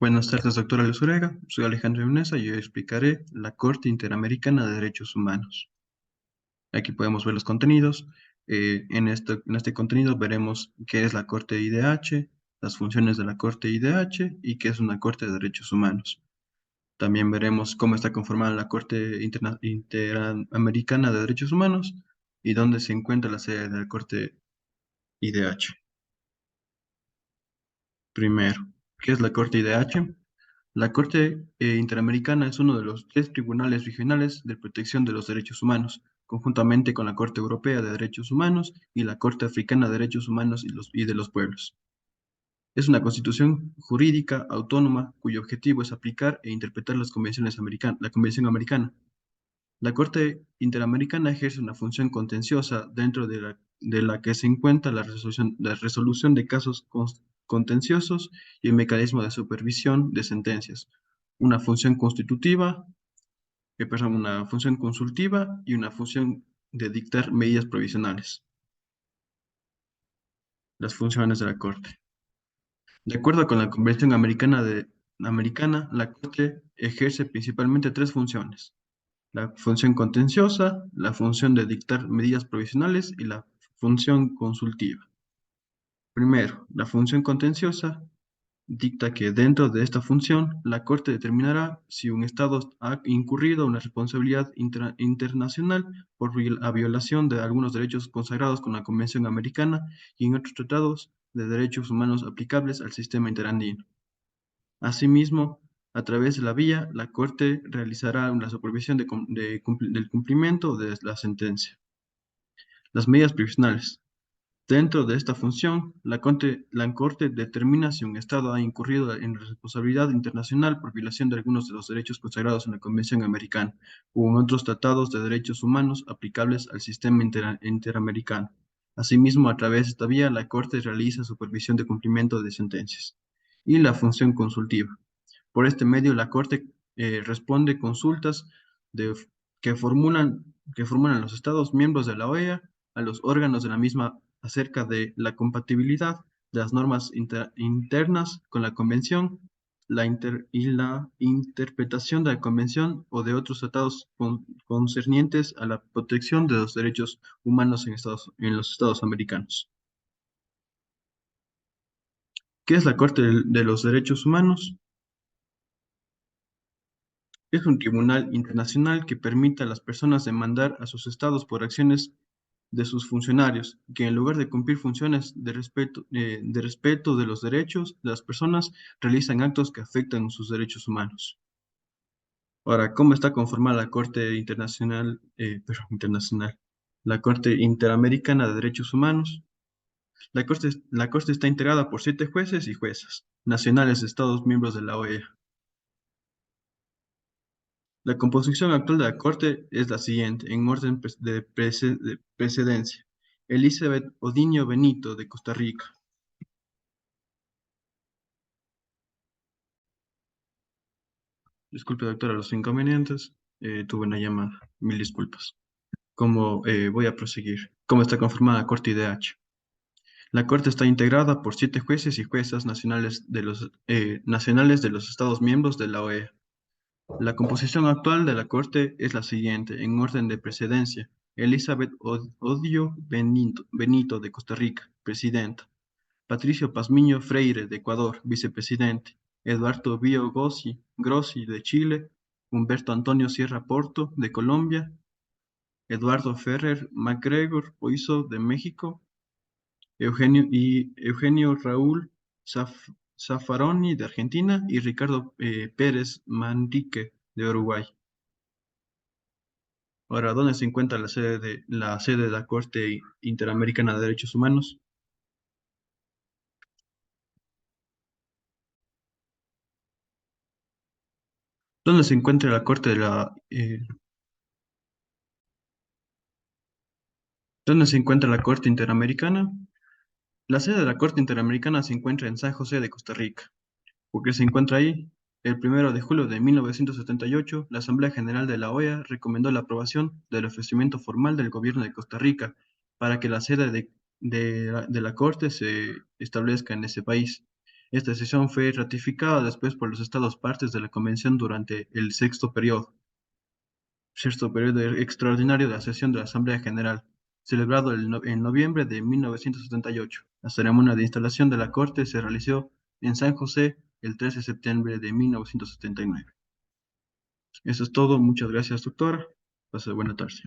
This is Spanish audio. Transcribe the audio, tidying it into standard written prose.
Buenas tardes, doctora Luzurega. Soy Alejandro Mesa y hoy explicaré la Corte Interamericana de Derechos Humanos. Aquí podemos ver los contenidos. En este contenido veremos qué es la Corte IDH, las funciones de la Corte IDH y qué es una Corte de Derechos Humanos. También veremos cómo está conformada la Corte Interamericana de Derechos Humanos y dónde se encuentra la sede de la Corte IDH. Primero, ¿qué es la Corte IDH? La Corte Interamericana es uno de los tres tribunales regionales de protección de los derechos humanos, conjuntamente con la Corte Europea de Derechos Humanos y la Corte Africana de Derechos Humanos y de los Pueblos. Es una constitución jurídica autónoma cuyo objetivo es aplicar e interpretar la Convención Americana. La Corte Interamericana ejerce una función contenciosa dentro de la que se encuentra la resolución de casos contenciosos y el mecanismo de supervisión de sentencias, una función una función consultiva y una función de dictar medidas provisionales. Las funciones de la Corte. De acuerdo con la Convención Americana, la Corte ejerce principalmente tres funciones: la función contenciosa, la función de dictar medidas provisionales y la función consultiva. Primero, la función contenciosa dicta que dentro de esta función, la Corte determinará si un Estado ha incurrido en una responsabilidad internacional por la violación de algunos derechos consagrados con la Convención Americana y en otros tratados de derechos humanos aplicables al sistema interandino. Asimismo, a través de la vía, la Corte realizará la supervisión del cumplimiento de la sentencia. Las medidas provisionales. Dentro de esta función, la Corte determina si un Estado ha incurrido en responsabilidad internacional por violación de algunos de los derechos consagrados en la Convención Americana o en otros tratados de derechos humanos aplicables al sistema interamericano. Asimismo, a través de esta vía, la Corte realiza supervisión de cumplimiento de sentencias. Y la función consultiva. Por este medio, la Corte responde consultas de- que formulan, que formulan los Estados miembros de la OEA a los órganos de la misma acerca de la compatibilidad de las normas internas con la Convención y la interpretación de la Convención o de otros tratados concernientes a la protección de los derechos humanos en los Estados americanos. ¿Qué es la Corte de los Derechos Humanos? Es un tribunal internacional que permite a las personas demandar a sus estados por acciones de sus funcionarios, que en lugar de cumplir funciones de respeto de los derechos de las personas, realizan actos que afectan sus derechos humanos. Ahora, ¿cómo está conformada la Corte Internacional? La Corte Interamericana de Derechos Humanos. La Corte está integrada por 7 jueces y juezas, nacionales de Estados miembros de la OEA. La composición actual de la Corte es la siguiente, en orden de precedencia. Elizabeth Odiño Benito, de Costa Rica. Disculpe, doctora, los inconvenientes. Tuve una llamada. Mil disculpas. Voy a proseguir? ¿Cómo está conformada la Corte IDH? La Corte está integrada por 7 jueces y juezas nacionales de los Estados miembros de la OEA. La composición actual de la Corte es la siguiente, en orden de precedencia. Elizabeth Odio Benito, de Costa Rica, presidenta. Patricio Pazmiño Freire, de Ecuador, vicepresidente. Eduardo Bio Grossi, de Chile. Humberto Antonio Sierra Porto, de Colombia. Eduardo Ferrer MacGregor Poiso, de México. Eugenio Raúl Zaffaroni, de Argentina. Y Ricardo Pérez Manrique, de Uruguay. Ahora, ¿dónde se encuentra la sede de la Corte Interamericana de Derechos Humanos? ¿Dónde se encuentra la Corte de la ¿Dónde se encuentra la Corte Interamericana? La sede de la Corte Interamericana se encuentra en San José de Costa Rica. ¿Por qué se encuentra ahí? El 1 de julio de 1978, la Asamblea General de la OEA recomendó la aprobación del ofrecimiento formal del gobierno de Costa Rica para que la sede de la Corte se establezca en ese país. Esta decisión fue ratificada después por los estados partes de la Convención durante el sexto periodo extraordinario de la sesión de la Asamblea General, celebrado en noviembre de 1978. La ceremonia de instalación de la Corte se realizó en San José el 13 de septiembre de 1979. Eso es todo. Muchas gracias, doctora. Pase buena tarde.